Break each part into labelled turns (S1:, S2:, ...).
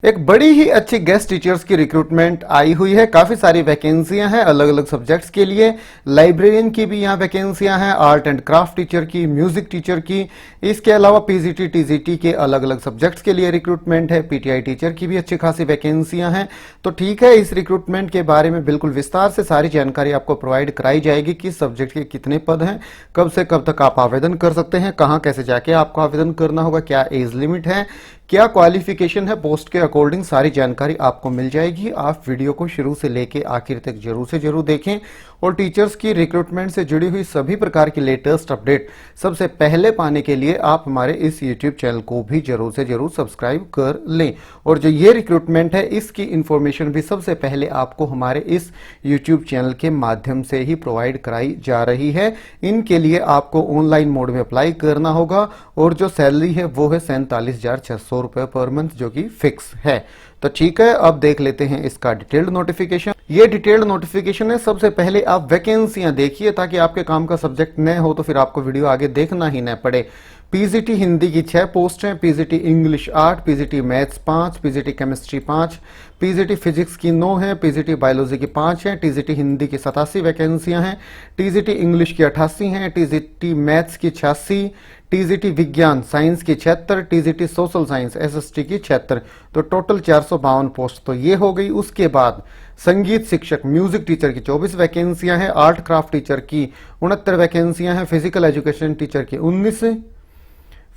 S1: एक बड़ी ही अच्छी गेस्ट टीचर्स की रिक्रूटमेंट आई हुई है। काफी सारी वैकेंसियां हैं अलग अलग सब्जेक्ट्स के लिए। लाइब्रेरियन की भी यहाँ वैकेंसियां हैं, आर्ट एंड क्राफ्ट टीचर की, म्यूजिक टीचर की। इसके अलावा पीजीटी टीजीटी के अलग अलग सब्जेक्ट्स के लिए रिक्रूटमेंट है। पीटीआई टीचर की भी अच्छी खासी वैकेंसियां हैं। तो ठीक है, इस रिक्रूटमेंट के बारे में बिल्कुल विस्तार से सारी जानकारी आपको प्रोवाइड कराई जाएगी। किस सब्जेक्ट के कितने पद हैं, कब से कब तक आप आवेदन कर सकते हैं, कहाँ कैसे जाके आपको आवेदन करना होगा, क्या एज लिमिट है, क्या क्वालिफिकेशन है, पोस्ट के अकॉर्डिंग सारी जानकारी आपको मिल जाएगी। आप वीडियो को शुरू से लेके आखिर तक जरूर से जरूर देखें और टीचर्स की रिक्रूटमेंट से जुड़ी हुई सभी प्रकार की लेटेस्ट अपडेट सबसे पहले पाने के लिए आप हमारे इस यूट्यूब चैनल को भी जरूर से जरूर सब्सक्राइब कर लें। और जो ये रिक्रूटमेंट है इसकी इंफॉर्मेशन भी सबसे पहले आपको हमारे इस यूट्यूब चैनल के माध्यम से ही प्रोवाइड कराई जा रही है। इनके लिए आपको ऑनलाइन मोड में अप्लाई करना होगा और जो सैलरी है वो है 47,600 रुपए पर मंथ, जो कि फिक्स है। तो ठीक है, अब देख लेते हैं इसका डिटेल्ड नोटिफिकेशन। ये डिटेल्ड नोटिफिकेशन है। सबसे पहले आप वैकेंसियां देखिए ताकि आपके काम का सब्जेक्ट न हो तो फिर आपको वीडियो आगे देखना ही न पड़े। पीजीटी हिंदी की 6 पोस्ट हैं, PGT English 8, PGT maths 5, PGT chemistry 5, PGT physics की 9 है, पीजीटी बायोलॉजी की 5 है, टीजीटी हिंदी की 87 वैकेंसियां हैं, टीजीटी इंग्लिश की 88 हैं, टीजीटी मैथ्स की 86, टीजीटी विज्ञान साइंस की 76, टीजीटी सोशल साइंस एसएसटी की 76। तो टोटल 452 पोस्ट तो ये हो गई। उसके बाद संगीत शिक्षक म्यूजिक टीचर की 24 वैकेंसियां हैं, आर्ट क्राफ्ट टीचर की 69 वैकेंसियां हैं, फिजिकल एजुकेशन टीचर की 19,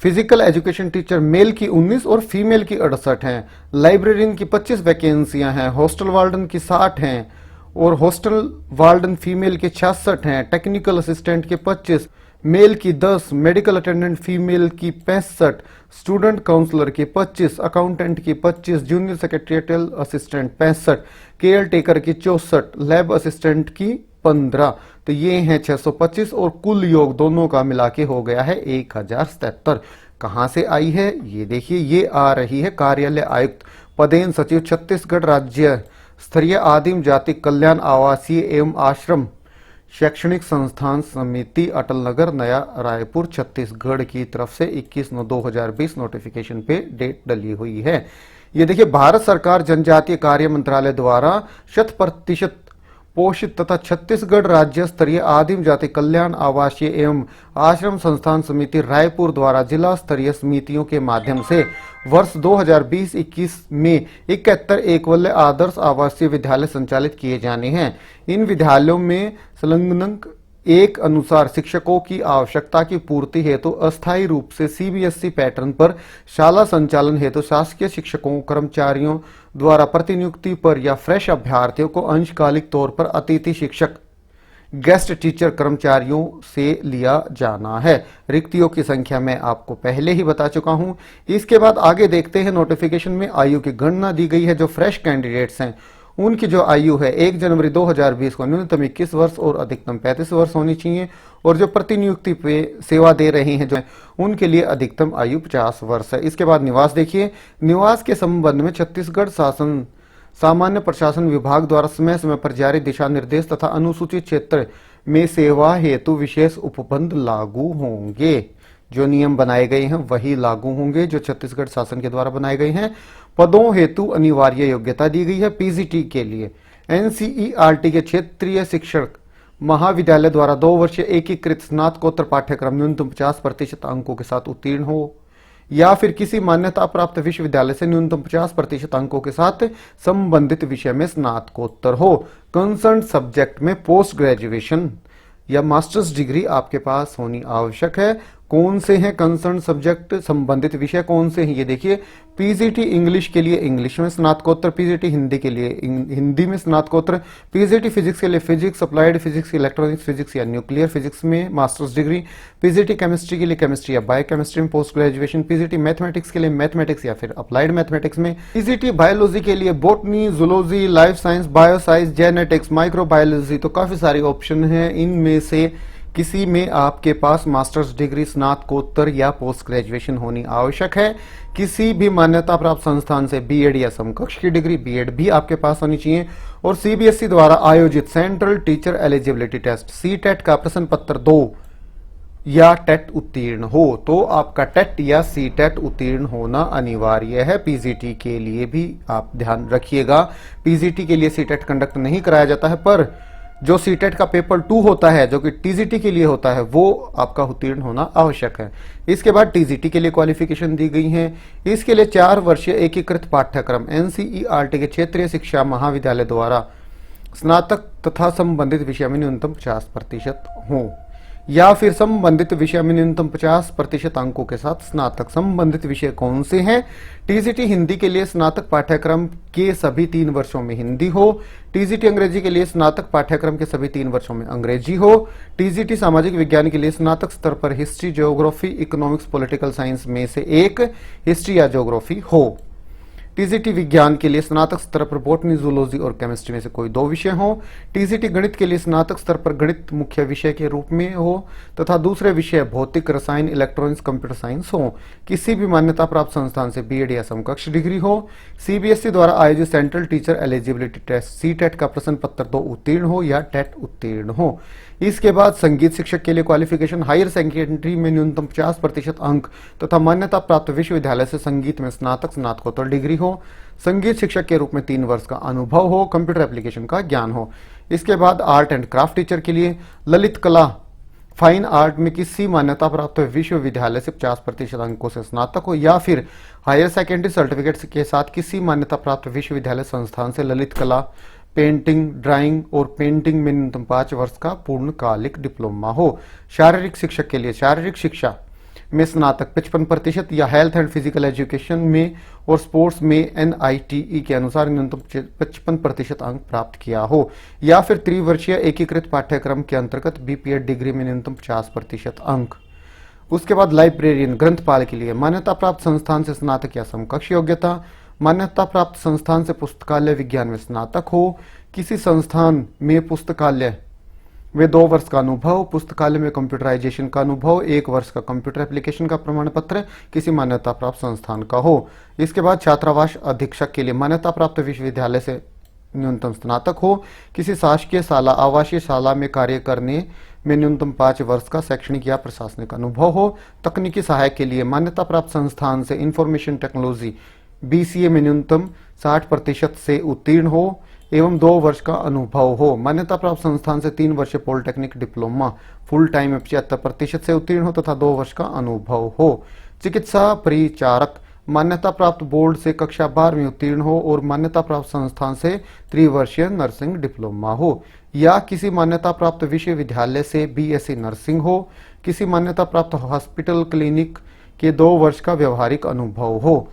S1: फिजिकल एजुकेशन टीचर मेल की 19 और फीमेल की 68 हैं, लाइब्रेरियन की 25 वैकेंसियां हैं, हॉस्टल वार्डन की 60 हैं और हॉस्टल वार्डन फीमेल के 66 हैं, टेक्निकल असिस्टेंट के 25, मेल की 10, मेडिकल अटेंडेंट फीमेल की 65, स्टूडेंट काउंसलर की 25, अकाउंटेंट की 25, junior secretarial assistant 65, care taker की 64, लैब असिस्टेंट की 15। तो ये हैं 625 और कुल योग दोनों का मिला के हो गया है 1077। कहां से आई है ये देखिए, ये आ रही है कार्यालय आयुक्त पदेन सचिव छत्तीसगढ़ राज्य स्तरीय आदिम जाति कल्याण आवासीय एवं आश्रम शैक्षणिक संस्थान समिति अटल नगर नया रायपुर छत्तीसगढ़ की तरफ से 21/9/2020 नोटिफिकेशन पे डेट डली हुई है। ये देखिए, भारत सरकार जनजातीय कार्य मंत्रालय द्वारा 100% पोषित तथा छत्तीसगढ़ राज्य स्तरीय आदिम जाति कल्याण आवासीय एवं आश्रम संस्थान समिति रायपुर द्वारा जिला स्तरीय समितियों के माध्यम से वर्ष 2020-21 में 71 एकलव्य आदर्श आवासीय विद्यालय संचालित किए जाने हैं। इन विद्यालयों में संलग्न एक अनुसार शिक्षकों की आवश्यकता की पूर्ति हेतु अस्थायी रूप से सीबीएसई पैटर्न पर शाला संचालन हेतु शासकीय शिक्षकों कर्मचारियों द्वारा प्रतिनियुक्ति पर या फ्रेश अभ्यर्थियों को अंशकालिक तौर पर अतिथि शिक्षक गेस्ट टीचर कर्मचारियों से लिया जाना है। रिक्तियों की संख्या मैं आपको पहले ही बता चुका हूं। इसके बाद आगे देखते हैं, नोटिफिकेशन में आयु की गणना दी गई है। जो फ्रेश कैंडिडेट्स हैं उनकी जो आयु है 1 जनवरी 2020 को न्यूनतम 21 वर्ष और अधिकतम 35 वर्ष होनी चाहिए और जो प्रतिनियुक्ति पे सेवा दे रहे हैं जो उनके लिए अधिकतम आयु 50 वर्ष है। इसके बाद निवास देखिए, निवास के संबंध में छत्तीसगढ़ शासन सामान्य प्रशासन विभाग द्वारा समय समय पर जारी दिशा निर्देश तथा अनुसूचित क्षेत्र में सेवा हेतु विशेष उपबंध लागू होंगे। जो नियम बनाए गए हैं वही लागू होंगे जो छत्तीसगढ़ शासन के द्वारा बनाए गए हैं। पदों हेतु अनिवार्य योग्यता दी गई है। पीजीटी के लिए एनसीईआरटी के क्षेत्रीय शिक्षक महाविद्यालय द्वारा 2 वर्षीय एकीकृत स्नातकोत्तर पाठ्यक्रम न्यूनतम 50% अंकों के साथ उत्तीर्ण हो या फिर किसी मान्यता प्राप्त विश्वविद्यालय से न्यूनतम 50% अंकों के साथ संबंधित विषय में स्नातकोत्तर हो। कंसर्न सब्जेक्ट में पोस्ट ग्रेजुएशन या मास्टर्स डिग्री आपके पास होनी आवश्यक है। कौन से हैं कंसर्न सब्जेक्ट, संबंधित विषय कौन से हैं ये देखिए, पीजीटी इंग्लिश के लिए इंग्लिश में स्नातकोत्तर, पीजीटी हिंदी के लिए हिंदी में स्नातकोत्तर, पीजीटी फिजिक्स के लिए physics, applied physics, electronics physics या न्यूक्लियर फिजिक्स में मास्टर्स डिग्री, पीजीटी केमिस्ट्री के लिए केमिस्ट्री या बायोकेमिस्ट्री में पोस्ट ग्रेजुएशन, पीजीटी मैथमेटिक्स के लिए मैथमेटिक्स या फिर अप्लाइड मैथमेटिक्स में, पीजीटी बायोलॉजी के लिए botany, zoology, life science, bioscience, genetics, microbiology. तो काफी सारे ऑप्शन हैं, इनमें से किसी में आपके पास मास्टर्स डिग्री, स्नातकोत्तर या पोस्ट ग्रेजुएशन होनी आवश्यक है। किसी भी मान्यता प्राप्त संस्थान से बीएड या समकक्ष की डिग्री, बीएड भी आपके पास होनी चाहिए। और सीबीएसई द्वारा आयोजित central teacher eligibility test CTET का प्रश्न पत्र 2 या टेट उत्तीर्ण हो। तो आपका टेट या सी टेट उत्तीर्ण होना अनिवार्य है। पीजीटी के लिए भी आप ध्यान रखिएगा, पीजीटी के लिए सी टेट कंडक्ट नहीं कराया जाता है, पर जो सी टेट का पेपर 2 होता है जो कि टीजीटी के लिए होता है वो आपका उत्तीर्ण होना आवश्यक है। इसके बाद टीजीटी के लिए क्वालिफिकेशन दी गई है। इसके लिए 4 वर्षीय एकीकृत पाठ्यक्रम एनसीईआरटी के क्षेत्रीय शिक्षा महाविद्यालय द्वारा स्नातक तथा संबंधित विषय में न्यूनतम 50% हो, या फिर संबंधित विषय में न्यूनतम 50% अंकों के साथ स्नातक। संबंधित विषय कौन से हैं? टीजीटी हिंदी के लिए स्नातक पाठ्यक्रम के सभी 3 वर्षों में हिंदी हो। टीजीटी अंग्रेजी के लिए स्नातक पाठ्यक्रम के सभी 3 वर्षों में अंग्रेजी हो। टीजीटी सामाजिक विज्ञान के लिए स्नातक स्तर पर history, geography, economics, political science में से एक हिस्ट्री या ज्योग्राफी हो। टीजीटी विज्ञान के लिए स्नातक स्तर पर बॉटनी, जूलॉजी और केमिस्ट्री में से कोई 2 विषय हो। टीजीटी गणित के लिए स्नातक स्तर पर गणित मुख्य विषय के रूप में हो तथा दूसरे विषय भौतिक, रसायन, इलेक्ट्रॉनिक्स, कंप्यूटर साइंस हो। किसी भी मान्यता प्राप्त संस्थान से बीएड या समकक्ष डिग्री हो। सीबीएसई द्वारा आयोजित central teacher eligibility test CTET का प्रश्न पत्र 2 उत्तीर्ण हो या टेट उत्तीर्ण हो। इसके बाद संगीत शिक्षक के लिए क्वालिफिकेशन हायर सेकेंडरी में न्यूनतम 50% अंक तथा मान्यता प्राप्त विश्वविद्यालय से संगीत में स्नातक, स्नातकोत्तर डिग्री हो। संगीत शिक्षक के रूप में 3 वर्ष का अनुभव हो। कंप्यूटर एप्लीकेशन का ज्ञान हो। इसके बाद आर्ट एंड क्राफ्ट टीचर के लिए ललित कला, फाइन आर्ट में किसी मान्यता प्राप्त विश्वविद्यालय से 50% अंकों से स्नातक हो, या फिर हायर सेकेंडरी सर्टिफिकेट के साथ किसी मान्यता प्राप्त विश्वविद्यालय संस्थान से ललित कला, पेंटिंग, ड्राइंग और पेंटिंग में न्यूनतम 5 वर्ष का पूर्णकालिक डिप्लोमा हो। शारीरिक शिक्षक के लिए शारीरिक शिक्षा में स्नातक 55% या हेल्थ एंड फिजिकल एजुकेशन में और स्पोर्ट्स में एनआईटीई के अनुसार न्यूनतम 55% अंक प्राप्त किया हो, या फिर त्रिवर्षीय एकीकृत पाठ्यक्रम के अंतर्गत बीपीएड डिग्री में न्यूनतम 50% अंक। उसके बाद लाइब्रेरियन ग्रंथपाल के लिए मान्यता प्राप्त संस्थान से स्नातक या समकक्ष योग्यता। मान्यता प्राप्त संस्थान से पुस्तकालय विज्ञान में स्नातक हो। किसी संस्थान में पुस्तकालय में 2 वर्ष का अनुभव, पुस्तकालय में कंप्यूटराइजेशन का अनुभव, 1 वर्ष का कंप्यूटर एप्लीकेशन का प्रमाण पत्र किसी मान्यता प्राप्त संस्थान का हो। इसके बाद छात्रावास अधीक्षक के लिए मान्यता प्राप्त विश्वविद्यालय से न्यूनतम स्नातक हो। किसी शासकीय शाला, आवासीय शाला में कार्य करने में न्यूनतम 5 वर्ष का शैक्षणिक या प्रशासनिक अनुभव हो। तकनीकी सहायक के लिए मान्यता प्राप्त संस्थान से इंफॉर्मेशन टेक्नोलॉजी बीसीए में न्यूनतम 60% से उत्तीर्ण हो एवं 2 वर्ष का अनुभव हो। मान्यता प्राप्त संस्थान से 3 वर्षीय पॉलिटेक्निक डिप्लोमा फुल टाइम में 75% से उत्तीर्ण हो तथा 2 वर्ष का अनुभव हो। चिकित्सा परिचारक मान्यता प्राप्त बोर्ड से कक्षा 12 में उत्तीर्ण हो और मान्यता प्राप्त संस्थान से त्रिवर्षीय नर्सिंग डिप्लोमा हो, या किसी मान्यता प्राप्त विश्वविद्यालय से बीएससी नर्सिंग हो। किसी मान्यता प्राप्त हॉस्पिटल क्लिनिक के 2 वर्ष का व्यवहारिक अनुभव हो।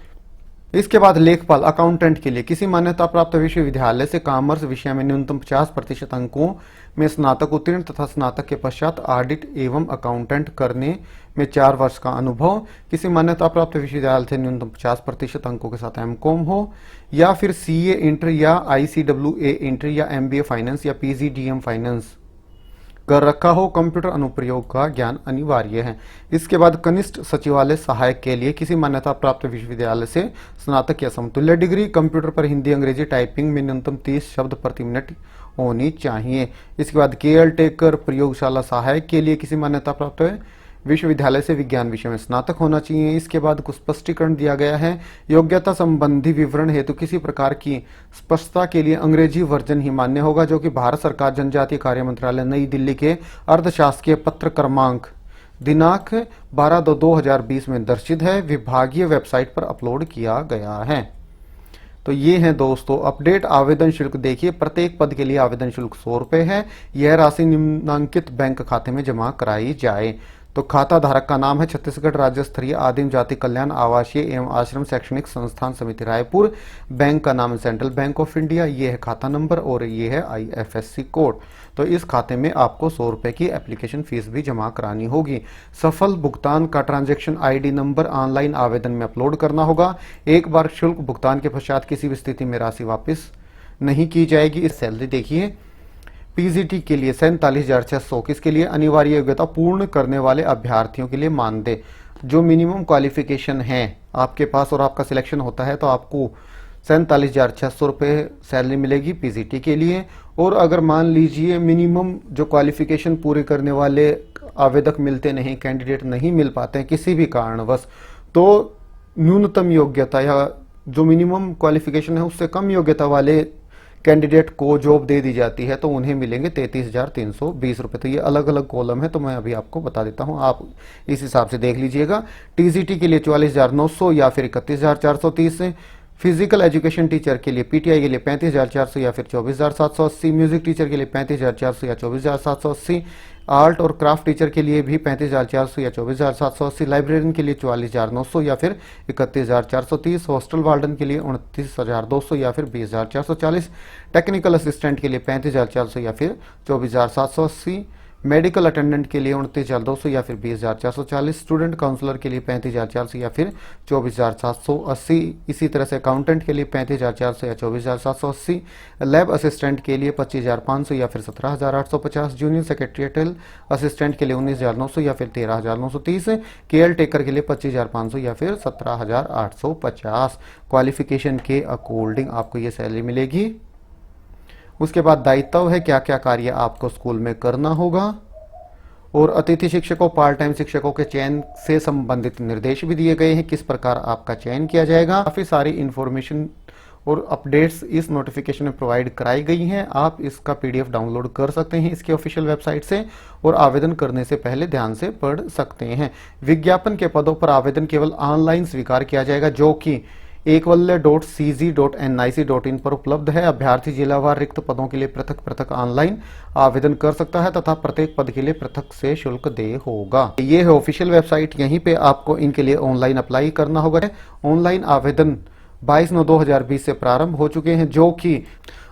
S1: इसके बाद लेखपाल अकाउंटेंट के लिए किसी मान्यता प्राप्त विश्वविद्यालय से कॉमर्स विषय में न्यूनतम 50% अंकों में स्नातक उत्तीर्ण तथा स्नातक के पश्चात ऑडिट एवं अकाउंटेंट करने में 4 वर्ष का अनुभव। किसी मान्यता प्राप्त विश्वविद्यालय से न्यूनतम 50% अंकों के साथ एमकॉम हो, या फिर सीए इंटर या आईसीडब्ल्यूए इंटर या एमबीए फाइनेंस या पीजीडीएम फाइनेंस कर रखा हो। कंप्यूटर अनुप्रयोग का ज्ञान अनिवार्य है। इसके बाद कनिष्ठ सचिवालय सहायक के लिए किसी मान्यता प्राप्त विश्वविद्यालय से स्नातक या समतुल्य डिग्री। कंप्यूटर पर हिंदी अंग्रेजी टाइपिंग में न्यूनतम 30 शब्द प्रति मिनट होनी चाहिए। इसके बाद केयर टेकर प्रयोगशाला सहायक के लिए किसी मान्यता प्राप्त विश्वविद्यालय से विज्ञान विषय में स्नातक होना चाहिए। इसके बाद कुछ स्पष्टीकरण दिया गया है। योग्यता संबंधी विवरण हेतु किसी प्रकार की स्पष्टता के लिए अंग्रेजी वर्जन ही मान्य होगा, जो कि भारत सरकार जनजातीय कार्य मंत्रालय नई दिल्ली के अर्धशासकीय पत्र क्रमांक दिनांक 12/2/2020 में दर्शित है, विभागीय वेबसाइट पर अपलोड किया गया है। तो ये है दोस्तों अपडेट। आवेदन शुल्क देखिए, प्रत्येक पद के लिए आवेदन शुल्क 100 रुपए है। यह राशि निम्नांकित बैंक खाते में जमा कराई जाए। तो खाता धारक का नाम है छत्तीसगढ़ राज्य स्तरीय आदिम जाति कल्याण आवासीय एवं आश्रम शैक्षणिक संस्थान समिति रायपुर। बैंक का नाम सेंट्रल बैंक ऑफ इंडिया। ये है खाता नंबर और ये है आईएफएससी कोड। तो इस खाते में आपको 100 रुपए की एप्लीकेशन फीस भी जमा करानी होगी। सफल भुगतान का ट्रांजैक्शन आईडी नंबर ऑनलाइन आवेदन में अपलोड करना होगा। एक बार शुल्क भुगतान के पश्चात किसी भी स्थिति में राशि वापस नहीं की जाएगी। इस सैलरी देखिए, पीजीटी के लिए 47,600, किसके लिए अनिवार्य योग्यता पूर्ण करने वाले अभ्यर्थियों के लिए मानदेय जो मिनिमम क्वालिफिकेशन है आपके पास और आपका सिलेक्शन होता है तो आपको 47,600 रुपये सैलरी मिलेगी पीजीटी के लिए। और अगर मान लीजिए मिनिमम जो क्वालिफिकेशन पूरे करने वाले आवेदक मिलते नहीं, कैंडिडेट नहीं मिल पाते हैं किसी भी कारणवश, तो न्यूनतम योग्यता या जो मिनिमम क्वालिफिकेशन है उससे कम योग्यता वाले कैंडिडेट को जॉब दे दी जाती है, तो उन्हें मिलेंगे 33,320 रुपये। तो ये अलग अलग कॉलम है, तो मैं अभी आपको बता देता हूँ, आप इस हिसाब से देख लीजिएगा। टीजीटी के लिए 44,900 या फिर 31,430, फिजिकल एजुकेशन टीचर के लिए पीटीआई के लिए 35,400 या फिर 24,780, म्यूजिक टीचर के लिए 35,400 या 24,780, आर्ट और क्राफ्ट टीचर के लिए भी 35,400 या 24,780, लाइब्रेरियन के लिए 44,900 या फिर 31,430, हॉस्टल वार्डन के लिए 29,200 या फिर 20,440, टेक्निकल असिस्टेंट के लिए 35,400 या फिर 24,780, मेडिकल अटेंडेंट के लिए 29,200 या फिर 20,440, स्टूडेंट काउंसलर के लिए 35,400 या फिर 24,780, इसी तरह से अकाउंटेंट के लिए 35,400 या 24,780, लैब असिस्टेंट के लिए 25,500 या फिर 17,850, जूनियर सेक्रेटरिएटल असिस्टेंट के लिए 19,900 या फिर 13,930, केयर टेकर के लिए 25,500 या फिर 17,850। क्वालिफिकेशन के अकॉर्डिंग आपको ये सैलरी मिलेगी। उसके बाद दायित्व है, क्या क्या कार्य आपको स्कूल में करना होगा, और अतिथि शिक्षकों, पार्ट टाइम शिक्षकों के चयन से संबंधित निर्देश भी दिए गए हैं, किस प्रकार आपका चयन किया जाएगा। काफी सारी इंफॉर्मेशन और अपडेट्स इस नोटिफिकेशन में प्रोवाइड कराई गई हैं। आप इसका पीडीएफ डाउनलोड कर सकते हैं इसके ऑफिशियल वेबसाइट से, और आवेदन करने से पहले ध्यान से पढ़ सकते हैं। विज्ञापन के पदों पर आवेदन केवल ऑनलाइन स्वीकार किया जाएगा, जो कि ekvalya.cg.nic.in पर उपलब्ध है। अभ्यर्थी जिलावार रिक्त पदों के लिए पृथक पृथक ऑनलाइन आवेदन कर सकता है तथा प्रत्येक पद के लिए पृथक से शुल्क देय होगा। ये है ऑफिशियल वेबसाइट, यहीं पे आपको इनके लिए ऑनलाइन अप्लाई करना होगा। ऑनलाइन आवेदन 22/9/2020 से प्रारंभ हो चुके हैं, जो कि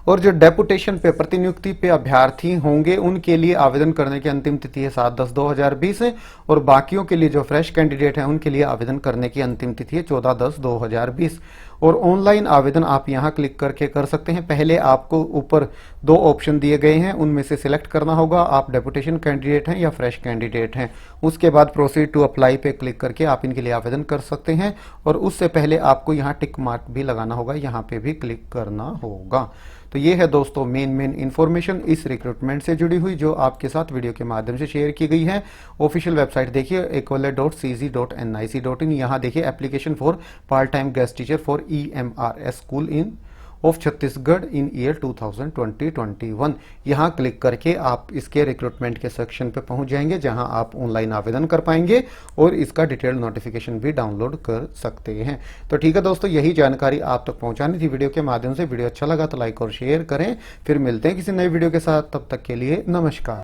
S1: और जो डेपुटेशन पे प्रतिनियुक्ति पे अभ्यर्थी होंगे उनके लिए आवेदन करने की अंतिम तिथि है 7/10/2020 और बाकियों के लिए जो फ्रेश कैंडिडेट हैं उनके लिए आवेदन करने की अंतिम तिथि है 14/10/2020। और ऑनलाइन आवेदन आप यहां क्लिक करके कर सकते हैं। पहले आपको ऊपर 2 ऑप्शन दिए गए हैं, उनमें से सिलेक्ट करना होगा आप डेपुटेशन कैंडिडेट हैं या फ्रेश कैंडिडेट हैं। उसके बाद प्रोसीड टू अप्लाई पे क्लिक करके आप इनके लिए आवेदन कर सकते हैं, और उससे पहले आपको यहाँ टिक मार्क भी लगाना होगा, यहाँ पे भी क्लिक करना होगा। तो ये है दोस्तों मेन इंफॉर्मेशन इस रिक्रूटमेंट से जुड़ी हुई, जो आपके साथ वीडियो के माध्यम से शेयर की गई है। ऑफिशियल वेबसाइट देखिए ekvalya.cg.nic.in। यहाँ देखिए application for part time guest teacher for EMRS school in of Chhattisgarh in year 2020-21। यहाँ क्लिक करके आप इसके रिक्रूटमेंट के सेक्शन पे पहुंच जाएंगे, जहां आप ऑनलाइन आवेदन कर पाएंगे और इसका डिटेल नोटिफिकेशन भी डाउनलोड कर सकते हैं। तो ठीक है दोस्तों, यही जानकारी आप तक पहुंचानी थी वीडियो के माध्यम से। वीडियो अच्छा लगा तो लाइक और शेयर करें। फिर मिलते हैं किसी नई वीडियो के साथ, तब तक के लिए नमस्कार।